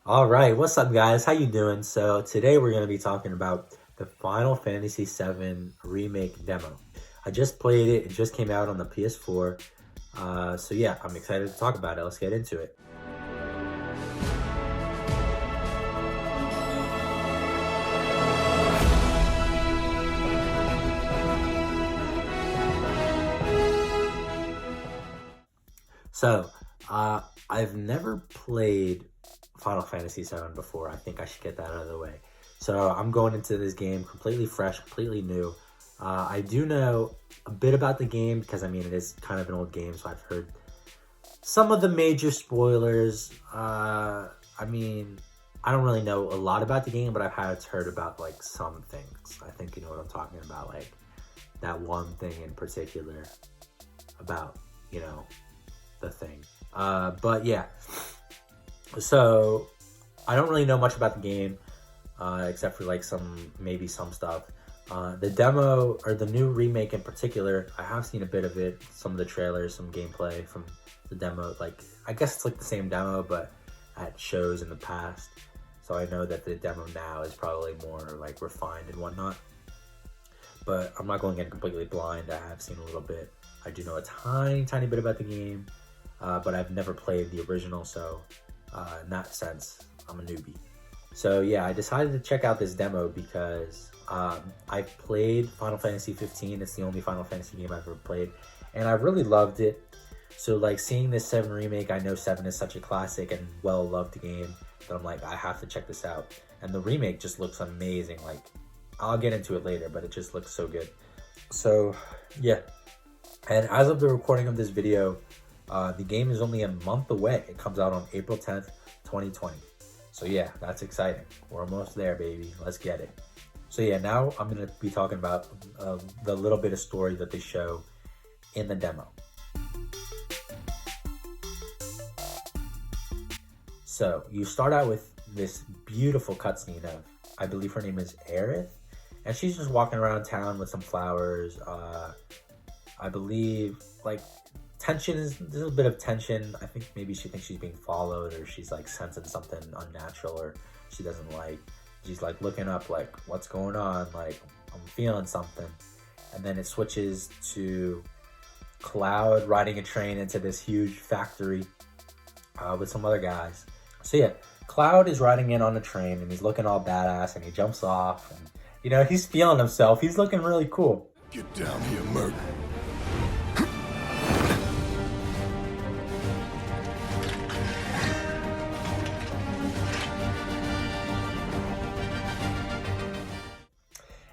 All right, what's up, guys? How you doing? So today we're going to be talking about the Final Fantasy VII Remake demo. I just played it. It just came out on the PS4. So yeah, I'm excited to talk about it. Let's get into it. So, I've never played Final Fantasy VII before. I think I should get that out of the way. So I'm going into this game completely fresh, completely new. I do know a bit about the game because I mean it is kind of an old game, so I've heard some of the major spoilers. I mean, I don't really know a lot about the game, but I've heard about like some things. I think you know what I'm talking about, like that one thing in particular about you know the thing. But yeah, so I don't really know much about the game, except for like maybe some stuff. The demo or the new remake in particular, I have seen a bit of it, some of the trailers, some gameplay from the demo. Like, I guess it's like the same demo, but at shows in the past. So I know that the demo now is probably more like refined and whatnot. But I'm not going in completely blind. I have seen a little bit. I do know a tiny bit about the game, but I've never played the original, so in that sense, I'm a newbie. So yeah, I decided to check out this demo because I've played Final Fantasy 15. It's the only Final Fantasy game I've ever played, and I really loved it. So like seeing this 7 remake, I know 7 is such a classic and well-loved game that I'm like, I have to check this out. And the remake just looks amazing. Like, I'll get into it later, but it just looks so good. So yeah, and as of the recording of this video, the game is only a month away. It comes out on April 10th, 2020. So yeah, that's exciting. We're almost there, baby. Let's get it. So yeah, now I'm going to be talking about the little bit of story that they show in the demo. So you start out with this beautiful cutscene of, I believe her name is Aerith, and she's just walking around town with some flowers. I believe like there's a bit of tension. I think maybe she thinks she's being followed, or she's like sensing something unnatural, or she doesn't like. She's like looking up, like what's going on? Like I'm feeling something, and then it switches to Cloud riding a train into this huge factory with some other guys. So yeah, Cloud is riding in on a train and he's looking all badass and he jumps off and you know he's feeling himself. He's looking really cool. Get down here, Merc.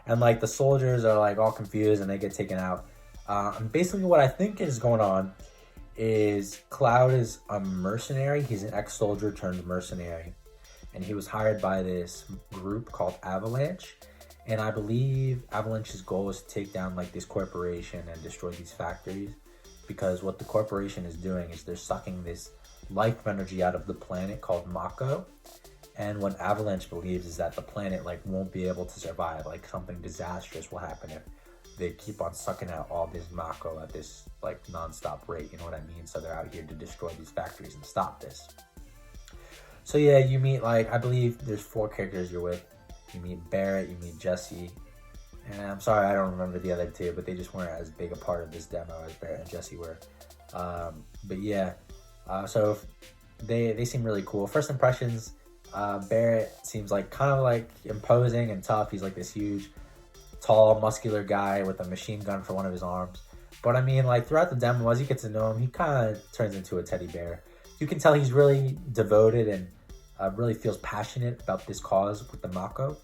And like the soldiers are like all confused and they get taken out. And basically what I think is going on is Cloud is a mercenary. He's an ex-soldier turned mercenary, and he was hired by this group called Avalanche. And I believe Avalanche's goal is to take down like this corporation and destroy these factories, because what the corporation is doing is they're sucking this life energy out of the planet called Mako. And what Avalanche believes is that the planet like won't be able to survive. Like something disastrous will happen if they keep on sucking out all this Mako at this like non-stop rate, you know what I mean? So they're out here to destroy these factories and stop this. So yeah, you meet like, I believe there's 4 characters you're with. You meet Barrett, you meet Jesse, and I'm sorry I don't remember the other 2, but they just weren't as big a part of this demo as Barrett and Jesse were. But yeah, so they seem really cool. First impressions, Barrett seems like kind of like imposing and tough. He's like this huge, tall, muscular guy with a machine gun for one of his arms. But I mean, like throughout the demo, as you get to know him, he kind of turns into a teddy bear. You can tell he's really devoted and really feels passionate about this cause with the Mako.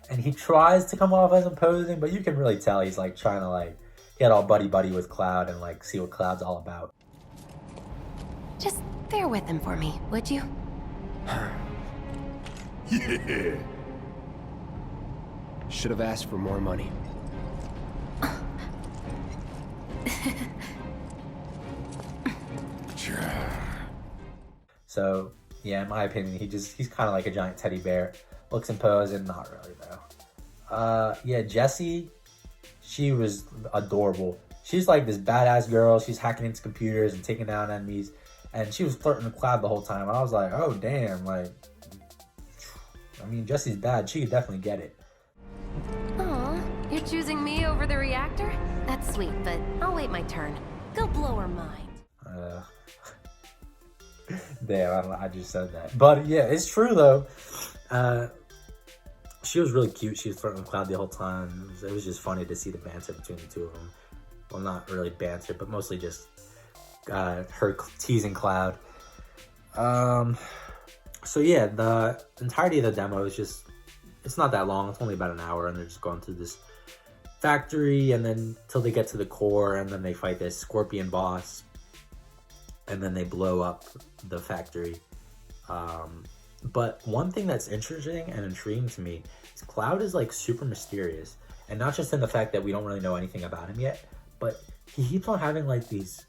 And he tries to come off as imposing, but you can really tell he's like trying to like get all buddy with Cloud and like see what Cloud's all about. Just bear with him for me, would you? Yeah. Should have asked for more money. So yeah, in my opinion, he's kind of like a giant teddy bear. Looks imposing, not really though. Yeah, Jessie, she was adorable. She's like this badass girl. She's hacking into computers and taking down enemies. and she was flirting with Cloud the whole time. I was like, oh damn, like, I mean, Jesse's bad. She could definitely get it. Aw, you're choosing me over the reactor? That's sweet, but I'll wait my turn. Go blow her mind. Damn, I just said that. But yeah, it's true though. She was really cute. She was flirting with Cloud the whole time. It was just funny to see the banter between the two of them. Well, not really banter, but mostly just her teasing Cloud. So yeah, the entirety of the demo is just, it's not that long. It's only about an hour, and they're just going through this factory, and then till they get to the core, and then they fight this scorpion boss, and then they blow up the factory. But one thing that's interesting and intriguing to me is Cloud is like super mysterious, and not just in the fact that we don't really know anything about him yet, but he keeps on having like these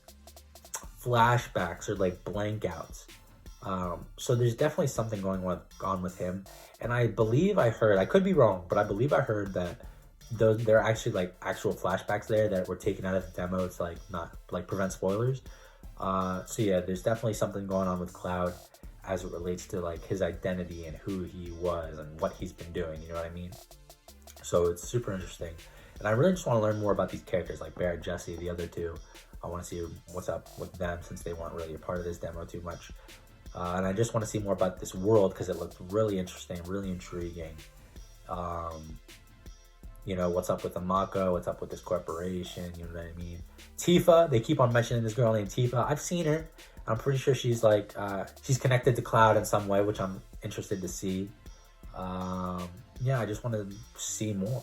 flashbacks or like blank outs. So there's definitely something going on with him, and I believe I heard, I could be wrong, but I believe I heard that there are actually like actual flashbacks there that were taken out of the demo to like not like prevent spoilers. So yeah, there's definitely something going on with Cloud as it relates to like his identity and who he was and what he's been doing, you know what I mean? So it's super interesting, and I really just want to learn more about these characters like Barrett, Jesse, the other two. I want to see what's up with them since they weren't really a part of this demo too much. And I just want to see more about this world because it looked really interesting, really intriguing. You know, what's up with Amako, what's up with this corporation, you know what I mean? Tifa, they keep on mentioning this girl named Tifa. I've seen her. I'm pretty sure she's like, she's connected to Cloud in some way, which I'm interested to see. Yeah, I just want to see more.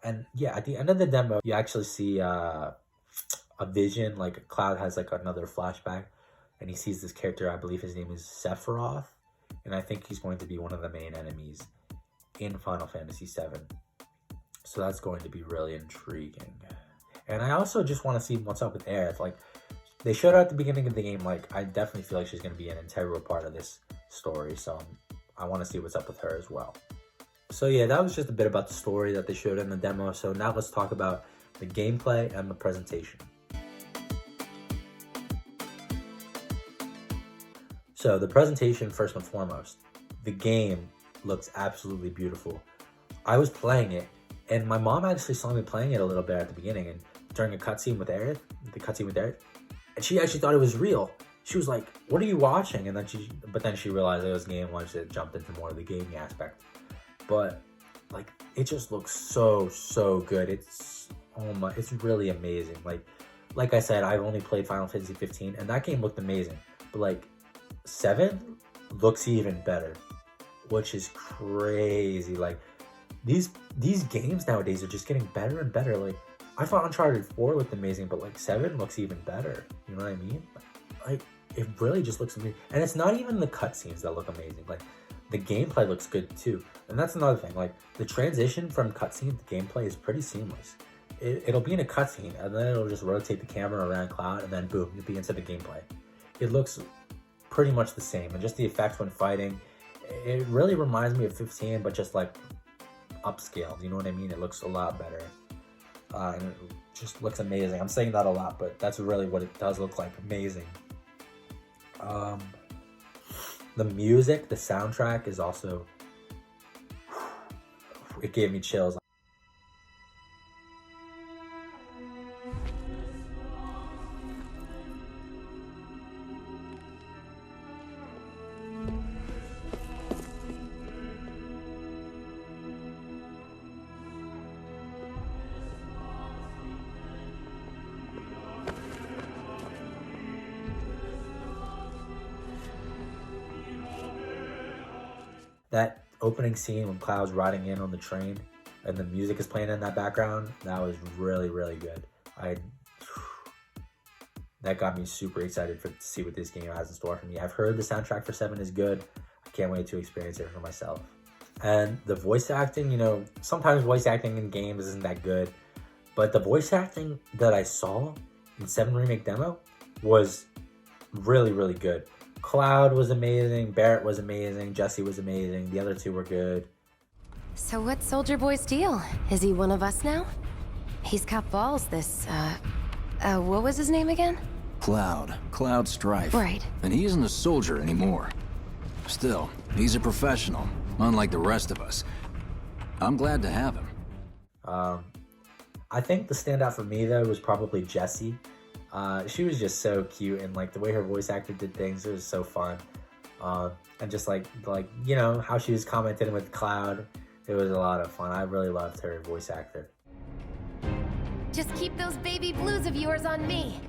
And yeah, at the end of the demo, you actually see a vision, like Cloud has like another flashback, and he sees this character, I believe his name is Sephiroth, and I think he's going to be one of the main enemies in Final Fantasy VII. So that's going to be really intriguing. And I also just want to see what's up with Aerith. Like, they showed her at the beginning of the game, like, I definitely feel like she's going to be an integral part of this story, so I want to see what's up with her as well. So yeah, that was just a bit about the story that they showed in the demo. So now let's talk about the gameplay and the presentation. So the presentation, first and foremost, the game looks absolutely beautiful. I was playing it, and my mom actually saw me playing it a little bit at the beginning, and during a cutscene with Aerith, and she actually thought it was real. She was like, "What are you watching?" And then she realized it was game once it jumped into more of the gaming aspect. But like, it just looks so good. It's really amazing. Like I said, I've only played Final Fantasy 15, and that game looked amazing. But like, 7 looks even better, which is crazy. Like, these games nowadays are just getting better and better. Like, I thought Uncharted 4 looked amazing, but like 7 looks even better. You know what I mean? Like, it really just looks amazing. And it's not even the cutscenes that look amazing. Like, the gameplay looks good too. And that's another thing. Like, the transition from cutscene to gameplay is pretty seamless. It'll be in a cutscene, and then it'll just rotate the camera around Cloud, and then boom, you'll be into the gameplay. It looks pretty much the same, and just the effects when fighting, it really reminds me of 15, but just like upscaled. You know what I mean? It looks a lot better, and it just looks amazing. I'm saying that a lot, but that's really what it does look like. Amazing. The music, the soundtrack is also, it gave me chills. That opening scene when Cloud's riding in on the train and the music is playing in that background, that was really good. That got me super excited to see what this game has in store for me. I've heard the soundtrack for 7 is good. I can't wait to experience it for myself. And the voice acting, you know, sometimes voice acting in games isn't that good, but the voice acting that I saw in VII Remake demo was really good. Cloud was amazing, Barrett was amazing, Jesse was amazing, the other two were good. So what's Soldier Boy's deal? Is he one of us now? He's got balls, this, what was his name again? Cloud Strife. Right. And he isn't a soldier anymore. Still, he's a professional, unlike the rest of us. I'm glad to have him. I think the standout for me though was probably Jessie. She was just so cute, and like the way her voice actor did things, it was so fun. And just like you know how she was commenting with Cloud, it was a lot of fun. I really loved her voice actor. Just keep those baby blues of yours on me.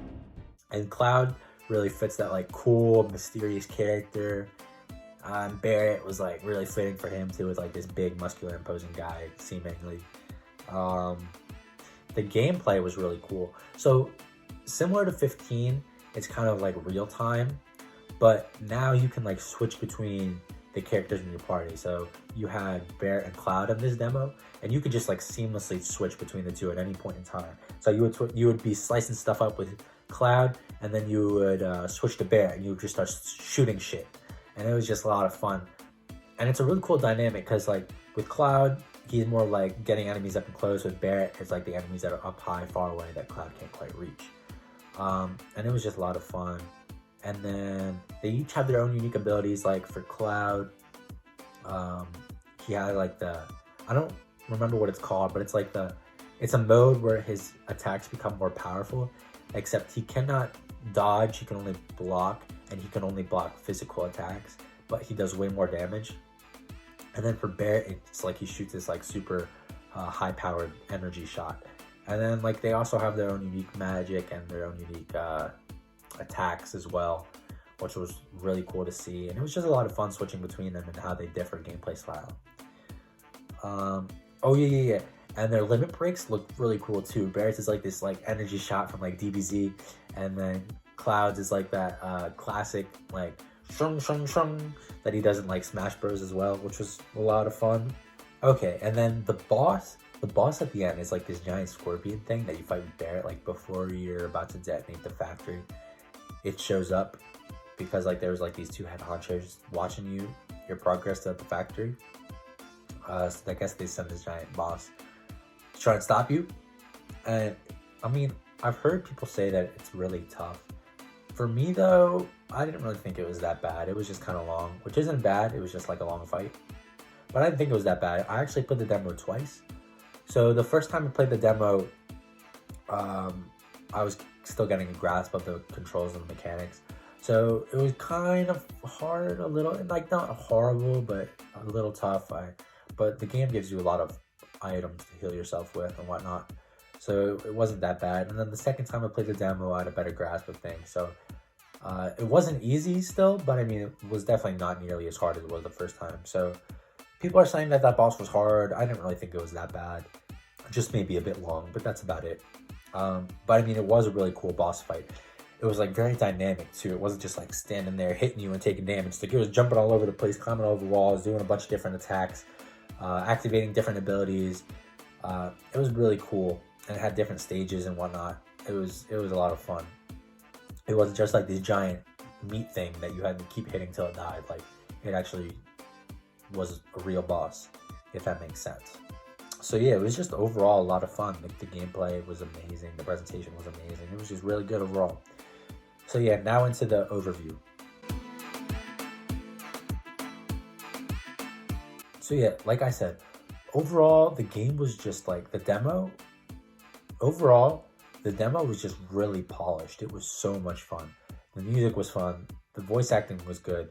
And Cloud really fits that like cool, mysterious character. And Barrett was like really fitting for him too, with like this big, muscular, imposing guy, seemingly. The gameplay was really cool. So similar to 15, it's kind of like real time, but now you can like switch between the characters in your party. So you had Barrett and Cloud in this demo, and you could just like seamlessly switch between the two at any point in time. So you would be slicing stuff up with Cloud, and then you would switch to Barrett, and you would just start shooting shit. And it was just a lot of fun. And it's a really cool dynamic because like with Cloud, he's more like getting enemies up and close. With Barrett, it's like the enemies that are up high, far away that Cloud can't quite reach. And it was just a lot of fun. And then they each have their own unique abilities. Like for Cloud, he had like I don't remember what it's called, but it's a mode where his attacks become more powerful, except he cannot dodge, he can only block, and he can only block physical attacks, but he does way more damage. And then for Barrett, it's like he shoots this like super high powered energy shot. And then like they also have their own unique magic and their own unique attacks as well, which was really cool to see. And it was just a lot of fun switching between them and how they differ gameplay style. Oh yeah. And their limit breaks look really cool too. Barrett's is like this like energy shot from like DBZ, and then Cloud's is like that classic like shung that he does in like Smash Bros as well, which was a lot of fun. Okay, and then the boss at the end is like this giant scorpion thing that you fight with Barrett like before you're about to detonate the factory. It shows up because like there was like these two head honchos watching your progress at the factory. So I guess they send this giant boss to try and stop you. And I mean, I've heard people say that it's really tough. For me though, I didn't really think it was that bad. It was just kind of long, which isn't bad. It was just like a long fight. But I didn't think it was that bad. I actually played the demo twice. So the first time I played the demo, I was still getting a grasp of the controls and the mechanics. So it was kind of hard a little, like not horrible, but a little tough. But the game gives you a lot of items to heal yourself with and whatnot. So it wasn't that bad. And then the second time I played the demo, I had a better grasp of things. So it wasn't easy still, but I mean, it was definitely not nearly as hard as it was the first time. So people are saying that boss was hard. I didn't really think it was that bad. Just maybe a bit long, but that's about it. But I mean, it was a really cool boss fight. It was like very dynamic too. It wasn't just like standing there hitting you and taking damage. Like it was jumping all over the place, climbing over walls, doing a bunch of different attacks, activating different abilities. It was really cool, and it had different stages and whatnot. It was a lot of fun. It wasn't just like this giant meat thing that you had to keep hitting till it died. Like it actually was a real boss, if that makes sense. So yeah, it was just overall a lot of fun. Like the gameplay was amazing, the presentation was amazing. It was just really good overall. So yeah, now into the overview. So yeah, like I said, overall the game was just like the demo. Overall, the demo was just really polished. It was so much fun. The music was fun. The voice acting was good.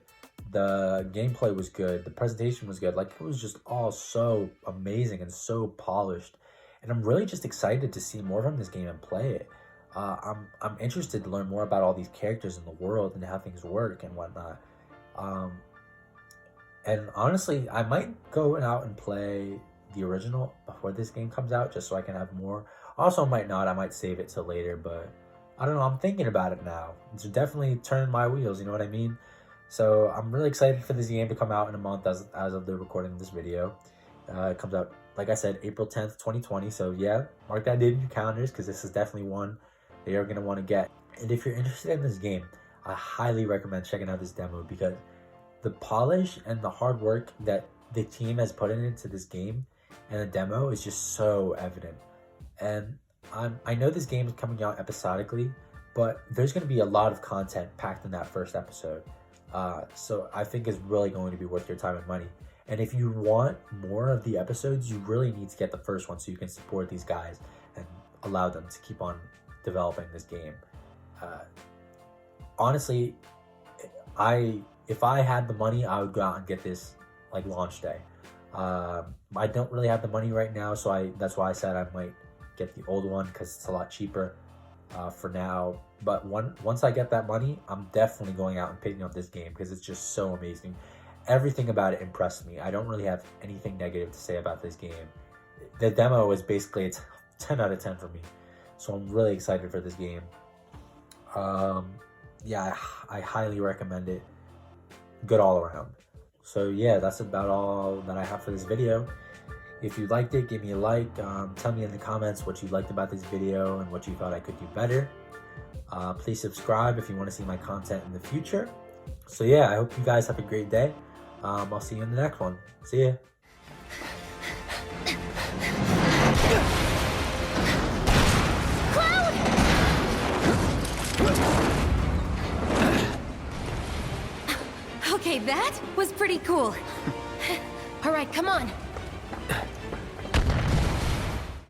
The gameplay was good. The presentation was good. Like it was just all so amazing and so polished. And I'm really just excited to see more from this game and play it. I'm interested to learn more about all these characters in the world and how things work and whatnot. And honestly, I might go out and play the original before this game comes out, just so I can have more. Also, might not. I might save it till later, but I don't know. I'm thinking about it now. It's definitely turning my wheels. You know what I mean? So I'm really excited for this game to come out in a month as of the recording of this video. It comes out, like I said, April 10th, 2020. So yeah, mark that date in your calendars because this is definitely one that you're going to want to get. And if you're interested in this game, I highly recommend checking out this demo because the polish and the hard work that the team has put into this game and the demo is just so evident. And I know this game is coming out episodically, but there's going to be a lot of content packed in that first episode. So I think it's really going to be worth your time and money. And if you want more of the episodes, you really need to get the first one so you can support these guys and allow them to keep on developing this game. Honestly, if I had the money, I would go out and get this like launch day. I don't really have the money right now, so that's why I said I might get the old one because it's a lot cheaper for now. But once I get that money, I'm definitely going out and picking up this game because it's just so amazing. Everything about it impressed me. I don't really have anything negative to say about this game. The demo is basically a 10 out of 10 for me, so I'm really excited for this game. Yeah, I highly recommend it. Good all around. So yeah, that's about all that I have for this video. If you liked it, give me a like. Tell me in the comments what you liked about this video and what you thought I could do better. Please subscribe if you want to see my content in the future. So yeah, I hope you guys have a great day. I'll see you in the next one. See ya. Okay, that was pretty cool. All right, come on.